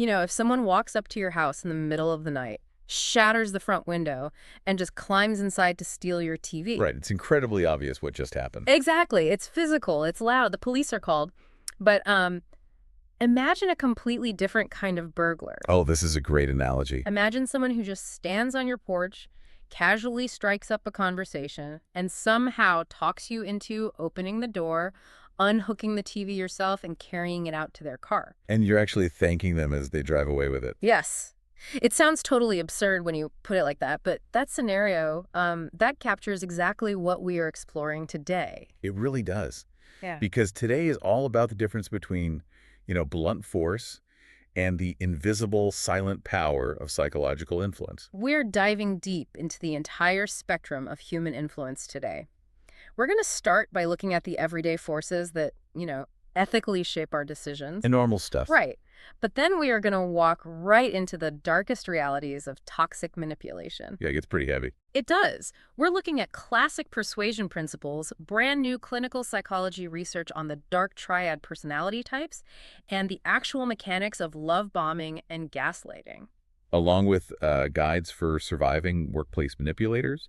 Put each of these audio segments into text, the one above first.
You know, if someone walks up to your house in the middle of the night, shatters the front window, and just climbs inside to steal your TV. Right. It's incredibly obvious what just happened. Exactly. It's physical. It's loud. The police are called. But imagine a completely different kind of burglar. Oh, this is a great analogy. Imagine someone who just stands on your porch, casually strikes up a conversation, and somehow talks you into opening the door, unhooking the TV yourself, and carrying it out to their car. And you're actually thanking them as they drive away with it. Yes. It sounds totally absurd when you put it like that, but that scenario, that captures exactly what we are exploring today. It really does. Yeah. Because today is all about the difference between, blunt force and the invisible, silent power of psychological influence. We're diving deep into the entire spectrum of human influence today. We're going to start by looking at the everyday forces that, ethically shape our decisions. And normal stuff. Right. But then we are going to walk right into the darkest realities of toxic manipulation. Yeah, it gets pretty heavy. It does. We're looking at classic persuasion principles, brand new clinical psychology research on the dark triad personality types, and the actual mechanics of love bombing and gaslighting. Along with guides for surviving workplace manipulators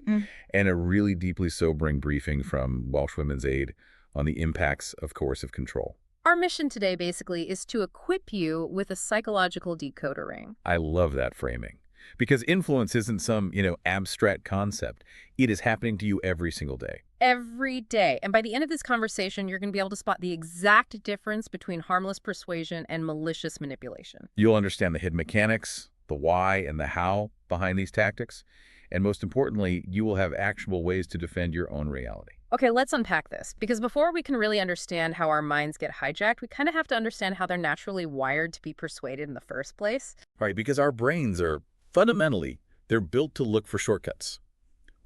and a really deeply sobering briefing from Welsh Women's Aid on the impacts of coercive control. Our mission today basically is to equip you with a psychological decoder ring. I love that framing. Because influence isn't some, abstract concept. It is happening to you every single day. Every day. And by the end of this conversation, you're going to be able to spot the exact difference between harmless persuasion and malicious manipulation. You'll understand the hidden mechanics, the why and the how behind these tactics. And most importantly, you will have actionable ways to defend your own reality. Okay, let's unpack this. Because before we can really understand how our minds get hijacked, we kind of have to understand how they're naturally wired to be persuaded in the first place. Right, because our brains are fundamentally, they're built to look for shortcuts.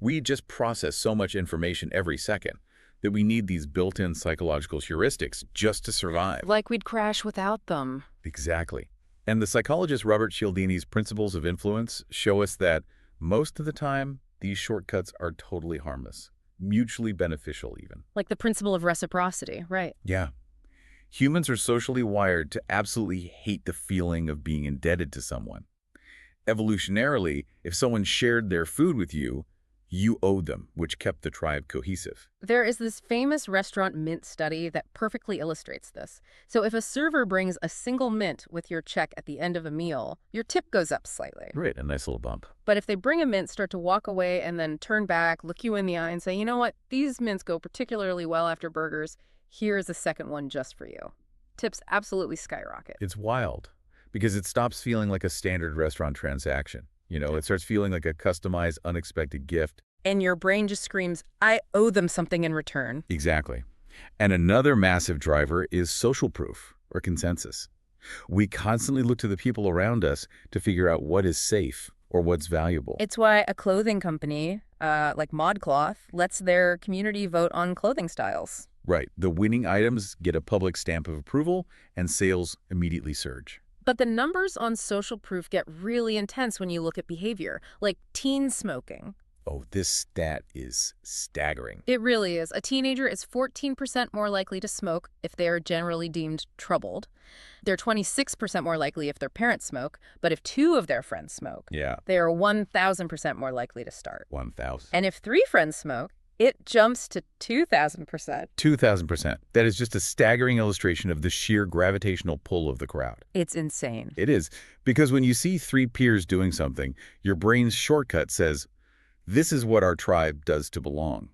We just process so much information every second that we need these built-in psychological heuristics just to survive. Like we'd crash without them. Exactly. And the psychologist Robert Cialdini's principles of influence show us that most of the time, these shortcuts are totally harmless, mutually beneficial even. Like the principle of reciprocity, right? Yeah. Humans are socially wired to absolutely hate the feeling of being indebted to someone. Evolutionarily, if someone shared their food with you, you owed them, which kept the tribe cohesive. There is this famous restaurant mint study that perfectly illustrates this. So if a server brings a single mint with your check at the end of a meal, your tip goes up slightly. Right, a nice little bump. But if they bring a mint, start to walk away, and then turn back, look you in the eye and say, you know what, these mints go particularly well after burgers, here's a second one just for you. Tips absolutely skyrocket. It's wild because it stops feeling like a standard restaurant transaction. It starts feeling like a customized, unexpected gift. And your brain just screams, I owe them something in return. Exactly. And another massive driver is social proof or consensus. We constantly look to the people around us to figure out what is safe or what's valuable. It's why a clothing company, like ModCloth, lets their community vote on clothing styles. Right. The winning items get a public stamp of approval and sales immediately surge. But the numbers on social proof get really intense when you look at behavior, like teen smoking. Oh, this stat is staggering. It really is. A teenager is 14% more likely to smoke if they are generally deemed troubled. They're 26% more likely if their parents smoke, but if 2 of their friends smoke, they are 1,000% more likely to start. 1,000. And if 3 friends smoke, it jumps to 2,000%. 2,000%. That is just a staggering illustration of the sheer gravitational pull of the crowd. It's insane. It is. Because when you see 3 peers doing something, your brain's shortcut says, this is what our tribe does to belong.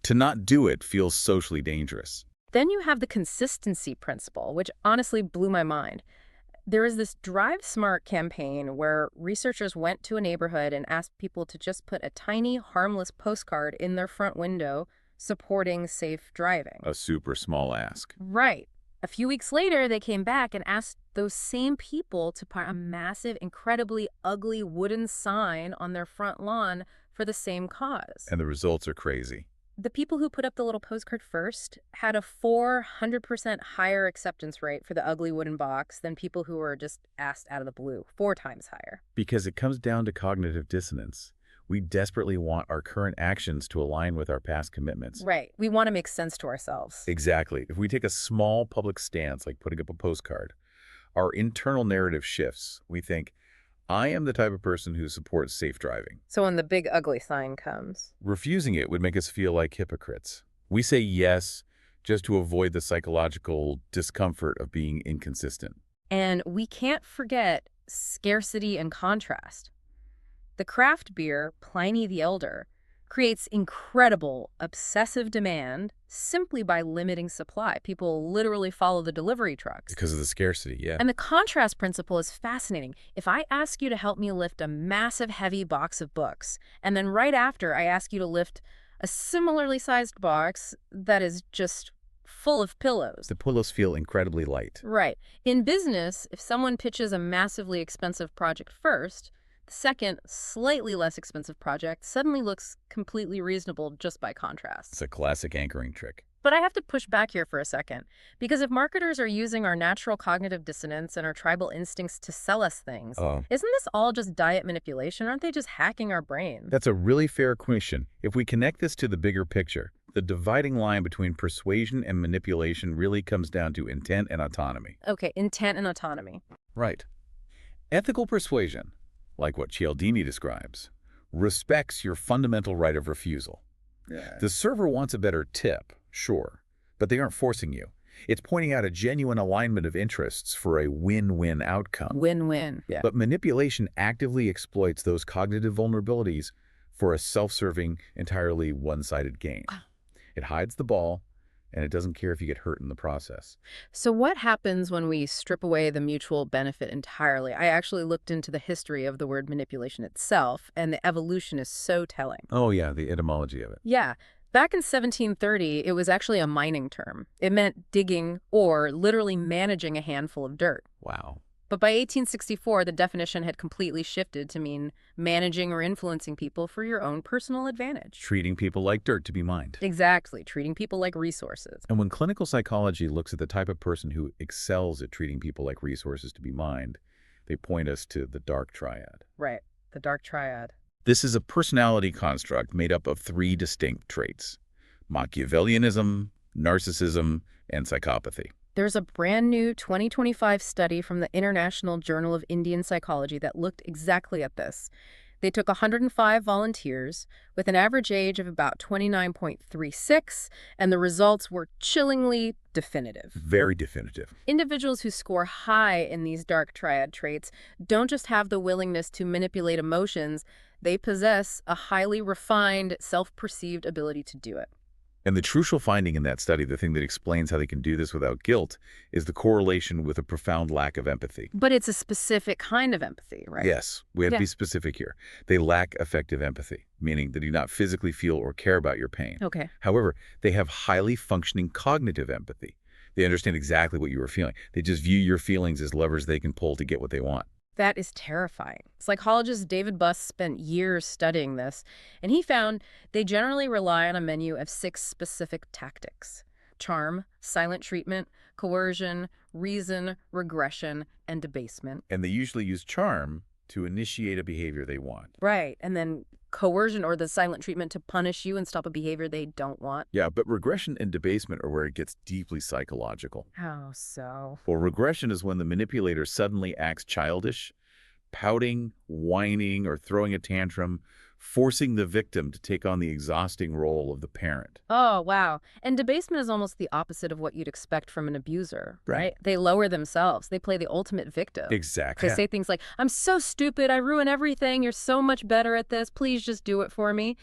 To not do it feels socially dangerous. Then you have the consistency principle, which honestly blew my mind. There is this Drive Smart campaign where researchers went to a neighborhood and asked people to just put a tiny, harmless postcard in their front window supporting safe driving. A super small ask. Right. A few weeks later, they came back and asked those same people to put a massive, incredibly ugly wooden sign on their front lawn for the same cause. And the results are crazy. The people who put up the little postcard first had a 400% higher acceptance rate for the ugly wooden box than people who were just asked out of the blue, 4 times higher. Because it comes down to cognitive dissonance. We desperately want our current actions to align with our past commitments. Right. We want to make sense to ourselves. Exactly. If we take a small public stance, like putting up a postcard, Our internal narrative shifts. We think, I am the type of person who supports safe driving. So when the big ugly sign comes. Refusing it would make us feel like hypocrites. We say yes just to avoid the psychological discomfort of being inconsistent. And we can't forget scarcity and contrast. The craft beer, Pliny the Elder, creates incredible, obsessive demand simply by limiting supply. People literally follow the delivery trucks. Because of the scarcity, yeah. And the contrast principle is fascinating. If I ask you to help me lift a massive, heavy box of books, and then right after I ask you to lift a similarly sized box that is just full of pillows. The pillows feel incredibly light. Right. In business, if someone pitches a massively expensive project first, the second, slightly less expensive project suddenly looks completely reasonable just by contrast. It's a classic anchoring trick. But I have to push back here for a second, because if marketers are using our natural cognitive dissonance and our tribal instincts to sell us things, isn't this all just diet manipulation? Aren't they just hacking our brains? That's a really fair question. If we connect this to the bigger picture, the dividing line between persuasion and manipulation really comes down to intent and autonomy. Okay, intent and autonomy. Right. Ethical persuasion, like what Cialdini describes, respects your fundamental right of refusal. Yeah. The server wants a better tip, sure, but they aren't forcing you. It's pointing out a genuine alignment of interests for a win-win outcome. Win-win. Yeah. But manipulation actively exploits those cognitive vulnerabilities for a self-serving, entirely one-sided gain. It hides the ball, and it doesn't care if you get hurt in the process. So what happens when we strip away the mutual benefit entirely? I actually looked into the history of the word manipulation itself, and the evolution is so telling. Oh yeah, the etymology of it. Yeah. Back in 1730, it was actually a mining term. It meant digging or literally managing a handful of dirt. Wow. But by 1864, the definition had completely shifted to mean managing or influencing people for your own personal advantage. Treating people like dirt to be mined. Exactly. Treating people like resources. And when clinical psychology looks at the type of person who excels at treating people like resources to be mined, they point us to the dark triad. Right. The dark triad. This is a personality construct made up of 3 distinct traits: Machiavellianism, narcissism, and psychopathy. There's a brand new 2025 study from the International Journal of Indian Psychology that looked exactly at this. They took 105 volunteers with an average age of about 29.36, and the results were chillingly definitive. Very definitive. Individuals who score high in these dark triad traits don't just have the willingness to manipulate emotions, they possess a highly refined, self-perceived ability to do it. And the crucial finding in that study, the thing that explains how they can do this without guilt, is the correlation with a profound lack of empathy. But it's a specific kind of empathy, right? Yes, we have to be specific here. They lack effective empathy, meaning they do not physically feel or care about your pain. Okay. However, they have highly functioning cognitive empathy. They understand exactly what you are feeling. They just view your feelings as levers they can pull to get what they want. That is terrifying. Psychologist David Buss spent years studying this, and he found they generally rely on a menu of 6 specific tactics: charm, silent treatment, coercion, reason, regression, and debasement. And they usually use charm to initiate a behavior they want. Right, and then coercion or the silent treatment to punish you and stop a behavior they don't want. Yeah, but regression and debasement are where it gets deeply psychological. How so? Well, regression is when the manipulator suddenly acts childish, pouting, whining, or throwing a tantrum, forcing the victim to take on the exhausting role of the parent. Oh, wow. And debasement is almost the opposite of what you'd expect from an abuser, right? They lower themselves. They play the ultimate victim. Exactly. They say things like, I'm so stupid, I ruin everything, you're so much better at this, please just do it for me.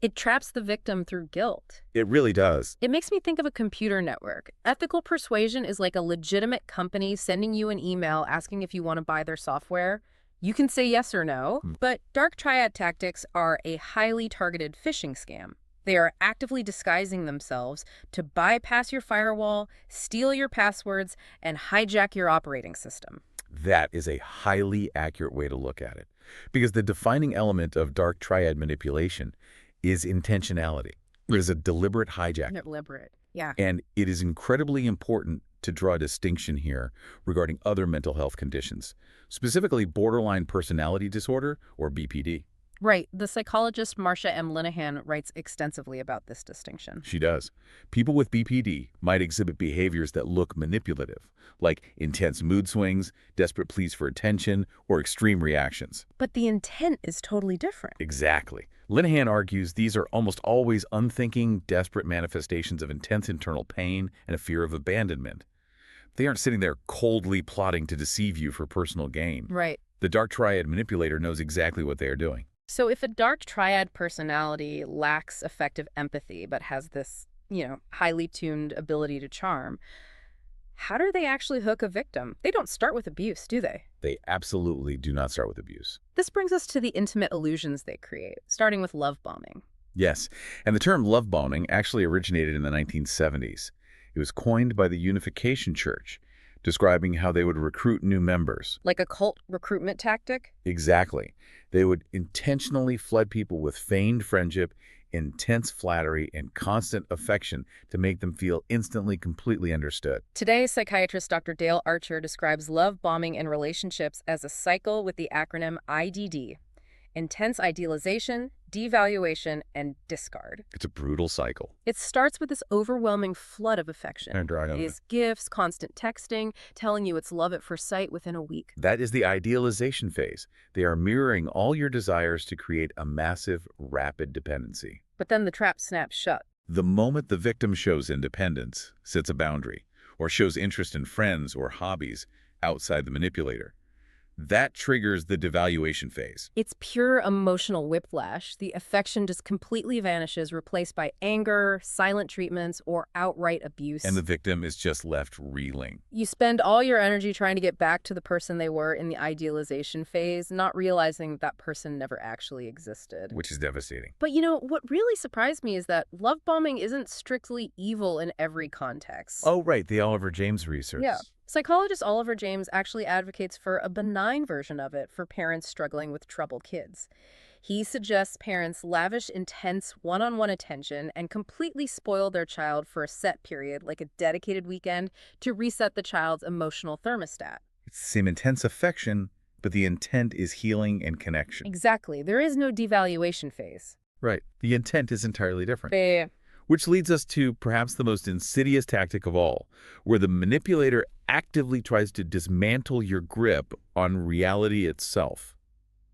It traps the victim through guilt. It really does. It makes me think of a computer network. Ethical persuasion is like a legitimate company sending you an email asking if you want to buy their software. You can say yes or no, but dark triad tactics are a highly targeted phishing scam. They are actively disguising themselves to bypass your firewall, steal your passwords, and hijack your operating system. That is a highly accurate way to look at it, because the defining element of dark triad manipulation is intentionality. It is a deliberate hijack. Deliberate, yeah. And it is incredibly important to draw a distinction here regarding other mental health conditions, specifically borderline personality disorder, or BPD. Right. The psychologist Marcia M. Linehan writes extensively about this distinction. She does. People with BPD might exhibit behaviors that look manipulative, like intense mood swings, desperate pleas for attention, or extreme reactions. But the intent is totally different. Exactly. Linehan argues these are almost always unthinking, desperate manifestations of intense internal pain and a fear of abandonment. They aren't sitting there coldly plotting to deceive you for personal gain. Right. The dark triad manipulator knows exactly what they are doing. So if a dark triad personality lacks effective empathy but has this, highly tuned ability to charm, how do they actually hook a victim? They don't start with abuse, do they? They absolutely do not start with abuse. This brings us to the intimate illusions they create, starting with love bombing. Yes, and the term love bombing actually originated in the 1970s. It was coined by the Unification Church, describing how they would recruit new members. Like a cult recruitment tactic? Exactly. They would intentionally flood people with feigned friendship, intense flattery, and constant affection to make them feel instantly, completely understood. Today, psychiatrist Dr. Dale Archer describes love bombing in relationships as a cycle with the acronym IDD: intense idealization, devaluation, and discard. It's a brutal cycle. It starts with this overwhelming flood of affection. These gifts, constant texting, telling you it's love at first sight within a week. That is the idealization phase. They are mirroring all your desires to create a massive, rapid dependency. But then the trap snaps shut. The moment the victim shows independence, sets a boundary, or shows interest in friends or hobbies outside the manipulator, that triggers the devaluation phase. It's pure emotional whiplash. The affection just completely vanishes, replaced by anger, silent treatments, or outright abuse. And the victim is just left reeling. You spend all your energy trying to get back to the person they were in the idealization phase, not realizing that person never actually existed. Which is devastating. But what really surprised me is that love bombing isn't strictly evil in every context. Oh, right, the Oliver James research. Yeah. Psychologist Oliver James actually advocates for a benign version of it for parents struggling with troubled kids. He suggests parents lavish intense one-on-one attention and completely spoil their child for a set period, like a dedicated weekend, to reset the child's emotional thermostat. It's the same intense affection, but the intent is healing and connection. Exactly. There is no devaluation phase. Right. The intent is entirely different. Yeah. Which leads us to perhaps the most insidious tactic of all, where the manipulator actively tries to dismantle your grip on reality itself.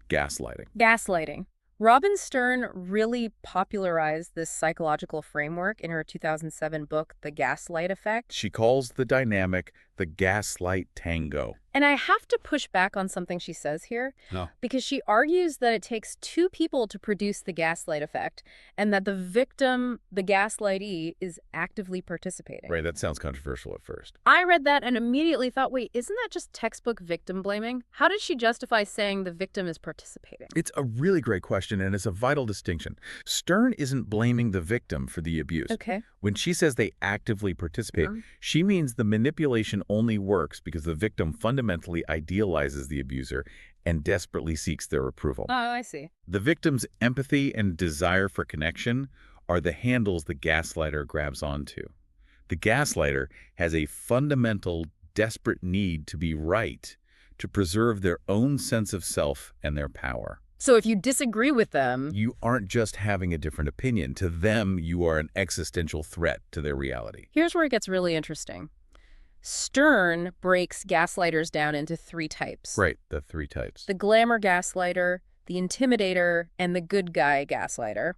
Gaslighting. Gaslighting. Robin Stern really popularized this psychological framework in her 2007 book, The Gaslight Effect. She calls the dynamic the gaslight tango. And I have to push back on something she says here, because she argues that it takes two people to produce the gaslight effect, and that the victim, the gaslightee, is actively participating. Right, that sounds controversial at first. I read that and immediately thought, wait, isn't that just textbook victim blaming? How did she justify saying the victim is participating? It's a really great question, and it's a vital distinction. Stern isn't blaming the victim for the abuse. Okay. When she says they actively participate, she means the manipulation only works because the victim fundamentally idealizes the abuser and desperately seeks their approval. Oh, I see. The victim's empathy and desire for connection are the handles the gaslighter grabs onto. The gaslighter has a fundamental, desperate need to be right, to preserve their own sense of self and their power. So if you disagree with them, You aren't just having a different opinion. To them, you are an existential threat to their reality. here's where it gets really interesting. Stern breaks gaslighters down into three types. Right, the three types. The glamour gaslighter, the intimidator, and the good guy gaslighter.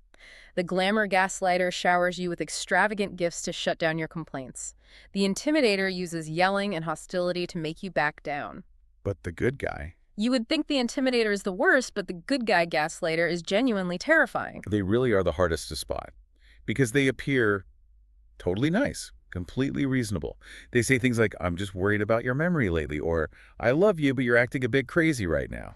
The glamour gaslighter showers you with extravagant gifts to shut down your complaints. The intimidator uses yelling and hostility to make you back down. But the good guy, You would think the intimidator is the worst, but the good guy gaslighter is genuinely terrifying. they really are the hardest to spot because they appear totally nice, completely reasonable. They say things like, I'm just worried about your memory lately, or I love you, but you're acting a bit crazy right now.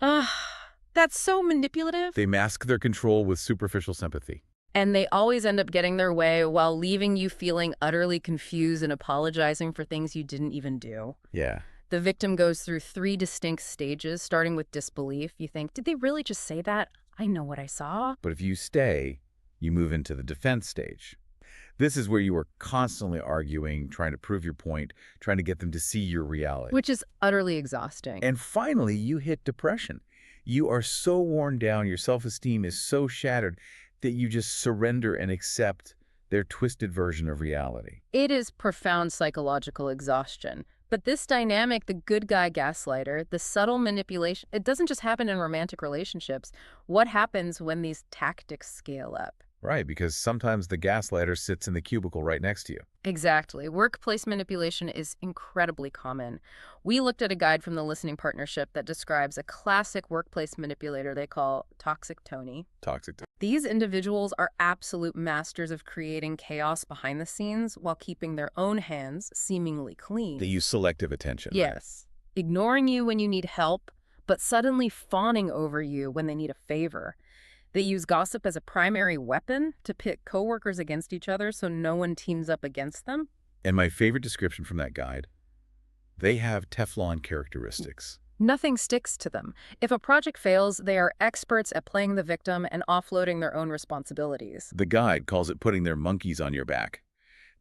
That's so manipulative. They mask their control with superficial sympathy. And they always end up getting their way while leaving you feeling utterly confused and apologizing for things you didn't even do. Yeah. The victim goes through three distinct stages, starting with disbelief. You think, did they really just say that? I know what I saw. But if you stay, you move into the defense stage. This is where you are constantly arguing, trying to prove your point, trying to get them to see your reality. Which is utterly exhausting. And finally, you hit depression. You are so worn down, your self-esteem is so shattered that you just surrender and accept their twisted version of reality. It is profound psychological exhaustion. But this dynamic, the good guy gaslighter, the subtle manipulation, it doesn't just happen in romantic relationships. What happens when these tactics scale up? Right, because sometimes the gaslighter sits in the cubicle right next to you. Exactly. Workplace manipulation is incredibly common. We looked at a guide from the Listening Partnership that describes a classic workplace manipulator they call Toxic Tony. Toxic. These individuals are absolute masters of creating chaos behind the scenes while keeping their own hands seemingly clean. They use selective attention. Right? Yes. Ignoring you when you need help, but suddenly fawning over you when they need a favor. They use gossip as a primary weapon to pit coworkers against each other so no one teams up against them. And my favorite description from that guide, they have Teflon characteristics. Nothing sticks to them. If a project fails, they are experts at playing the victim and offloading their own responsibilities. The guide calls it putting their monkeys on your back.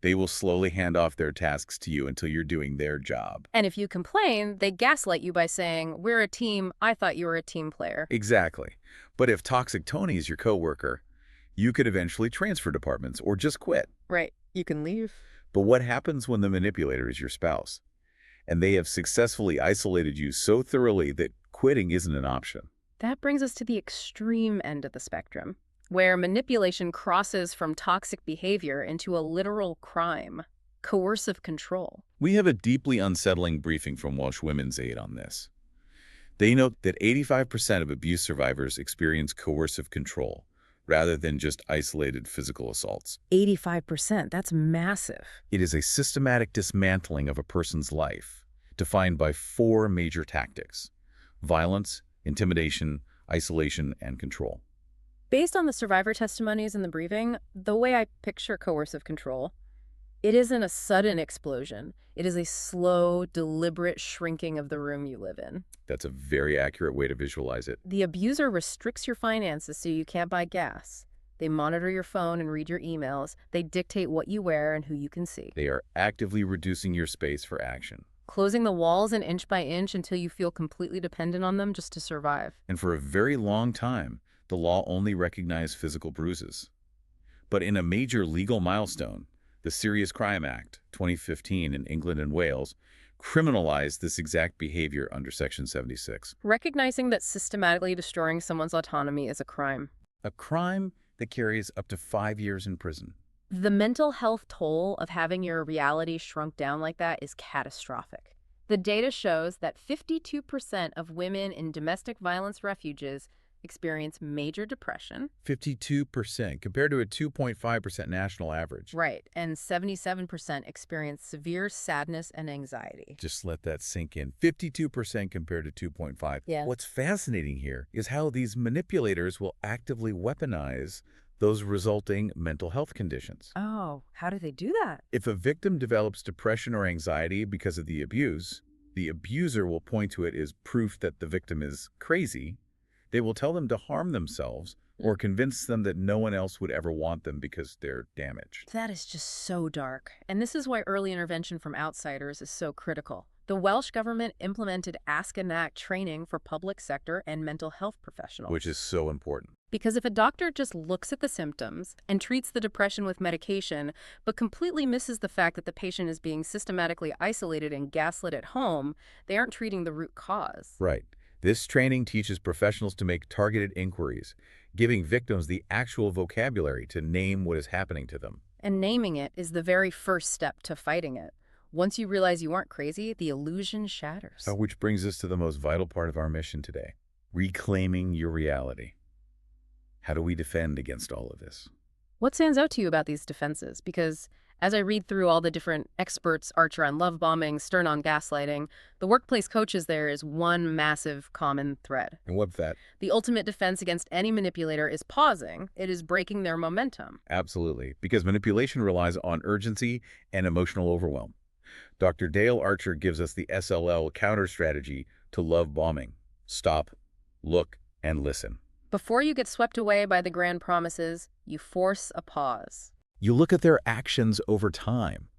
They will slowly hand off their tasks to you until you're doing their job. And if you complain, they gaslight you by saying, "We're a team. I thought you were a team player." Exactly. But if Toxic Tony is your coworker, you could eventually transfer departments or just quit. Right. You can leave. But what happens when the manipulator is your spouse? And they have successfully isolated you so thoroughly that quitting isn't an option. That brings us to the extreme end of the spectrum, where manipulation crosses from toxic behavior into a literal crime, coercive control. We have a deeply unsettling briefing from Welsh Women's Aid on this. They note that 85% of abuse survivors experience coercive control rather than just isolated physical assaults. 85%, that's massive. It is a systematic dismantling of a person's life, defined by 4 major tactics: violence, intimidation, isolation, and control. Based on the survivor testimonies in the briefing, the way I picture coercive control, it isn't a sudden explosion. It is a slow, deliberate shrinking of the room you live in. That's a very accurate way to visualize it. The abuser restricts your finances so you can't buy gas. They monitor your phone and read your emails. They dictate what you wear and who you can see. They are actively reducing your space for action. Closing the walls an inch by inch until you feel completely dependent on them just to survive. And for a very long time, the law only recognized physical bruises. But in a major legal milestone, the Serious Crime Act, 2015 in England and Wales, criminalized this exact behavior under Section 76. Recognizing that systematically destroying someone's autonomy is a crime. A crime that carries up to 5 years in prison. The mental health toll of having your reality shrunk down like that is catastrophic. The data shows that 52% of women in domestic violence refuges experience major depression. 52% compared to a 2.5% national average. Right, and 77% experience severe sadness and anxiety. Just let that sink in. 52% compared to 2.5. Yeah. What's fascinating here is how these manipulators will actively weaponize those resulting mental health conditions. Oh, how do they do that? If a victim develops depression or anxiety because of the abuse, the abuser will point to it as proof that the victim is crazy. They will tell them to harm themselves or convince them that no one else would ever want them because they're damaged. That is just so dark. And this is why early intervention from outsiders is so critical. The Welsh government implemented Ask and Act training for public sector and mental health professionals. Which is so important. Because if a doctor just looks at the symptoms and treats the depression with medication, but completely misses the fact that the patient is being systematically isolated and gaslit at home, they aren't treating the root cause. Right. This training teaches professionals to make targeted inquiries, giving victims the actual vocabulary to name what is happening to them. And naming it is the very first step to fighting it. Once you realize you aren't crazy, the illusion shatters. Which brings us to the most vital part of our mission today: reclaiming your reality. How do we defend against all of this? What stands out to you about these defenses? Because as I read through all the different experts, Archer on love bombing, Stern on gaslighting, the workplace coaches there is one massive common thread. And what's that? The ultimate defense against any manipulator is pausing. It is breaking their momentum. Absolutely, because manipulation relies on urgency and emotional overwhelm. Dr. Dale Archer gives us the SLL counter strategy to love bombing: stop, look, and listen. Before you get swept away by the grand promises, you force a pause. You look at their actions over time.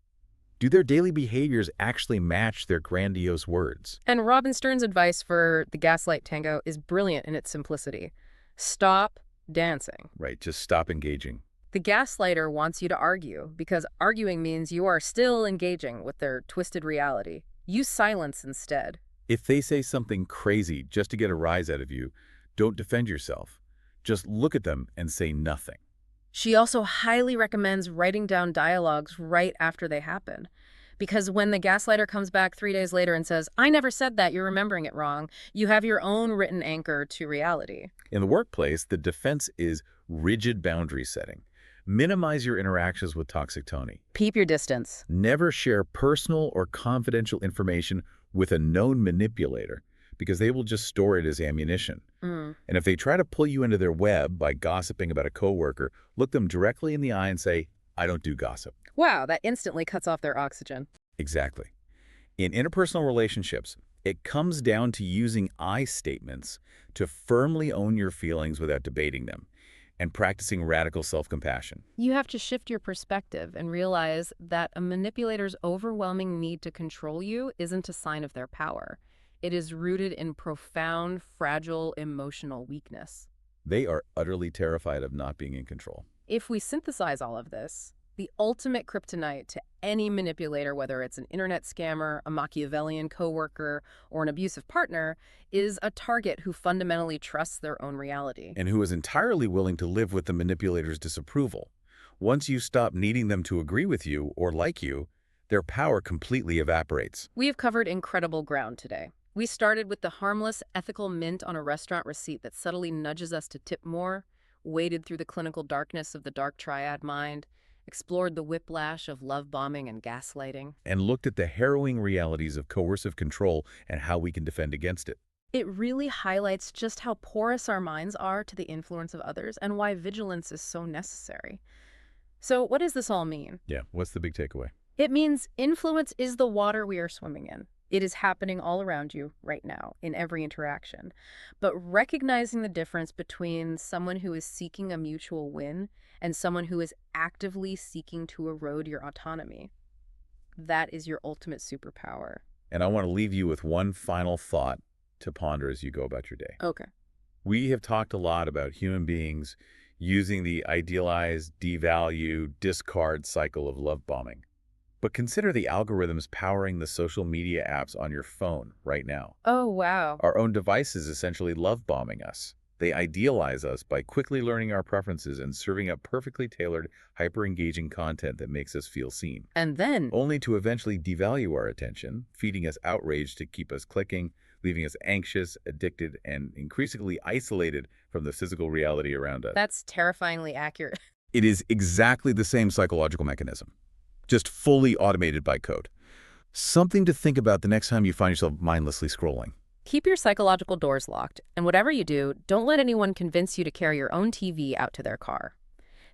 Do their daily behaviors actually match their grandiose words? And Robin Stern's advice for the gaslight tango is brilliant in its simplicity. Stop dancing. Right, just stop engaging. The gaslighter wants you to argue because arguing means you are still engaging with their twisted reality. Use silence instead. If they say something crazy just to get a rise out of you, don't defend yourself. Just look at them and say nothing. She also highly recommends writing down dialogues right after they happen. Because when the gaslighter comes back 3 days later and says, "I never said that, you're remembering it wrong," you have your own written anchor to reality. In the workplace, the defense is rigid boundary setting. Minimize your interactions with toxic Tony. Keep your distance. Never share personal or confidential information with a known manipulator because they will just store it as ammunition. And if they try to pull you into their web by gossiping about a coworker, look them directly in the eye and say, "I don't do gossip." Wow, that instantly cuts off their oxygen. Exactly. In interpersonal relationships, it comes down to using I statements to firmly own your feelings without debating them and practicing radical self-compassion. You have to shift your perspective and realize that a manipulator's overwhelming need to control you isn't a sign of their power. It is rooted in profound, fragile emotional weakness. They are utterly terrified of not being in control. If we synthesize all of this, the ultimate kryptonite to any manipulator, whether it's an internet scammer, a Machiavellian coworker, or an abusive partner, is a target who fundamentally trusts their own reality. And who is entirely willing to live with the manipulator's disapproval. Once you stop needing them to agree with you or like you, their power completely evaporates. We have covered incredible ground today. We started with the harmless, ethical mint on a restaurant receipt that subtly nudges us to tip more, waded through the clinical darkness of the dark triad mind, explored the whiplash of love bombing and gaslighting, And looked at the harrowing realities of coercive control and how we can defend against it. It really highlights just how porous our minds are to the influence of others and why vigilance is so necessary. So what does this all mean? Yeah, what's the big takeaway? It means influence is the water we are swimming in. It is happening all around you right now in every interaction. But recognizing the difference between someone who is seeking a mutual win and someone who is actively seeking to erode your autonomy, that is your ultimate superpower. And I want to leave you with one final thought to ponder as you go about your day. Okay. We have talked a lot about human beings using the idealized, devalue, discard cycle of love bombing. But consider the algorithms powering the social media apps on your phone right now. Oh, wow. Our own devices essentially love bombing us. They idealize us by quickly learning our preferences and serving up perfectly tailored, hyper-engaging content that makes us feel seen. And then, Only to eventually devalue our attention, feeding us outrage to keep us clicking, leaving us anxious, addicted, and increasingly isolated from the physical reality around us. that's terrifyingly accurate. It is exactly the same psychological mechanism, just fully automated by code. Something to think about the next time you find yourself mindlessly scrolling. Keep your psychological doors locked, and whatever you do, don't let anyone convince you to carry your own TV out to their car.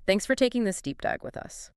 Thanks for taking this deep dive with us.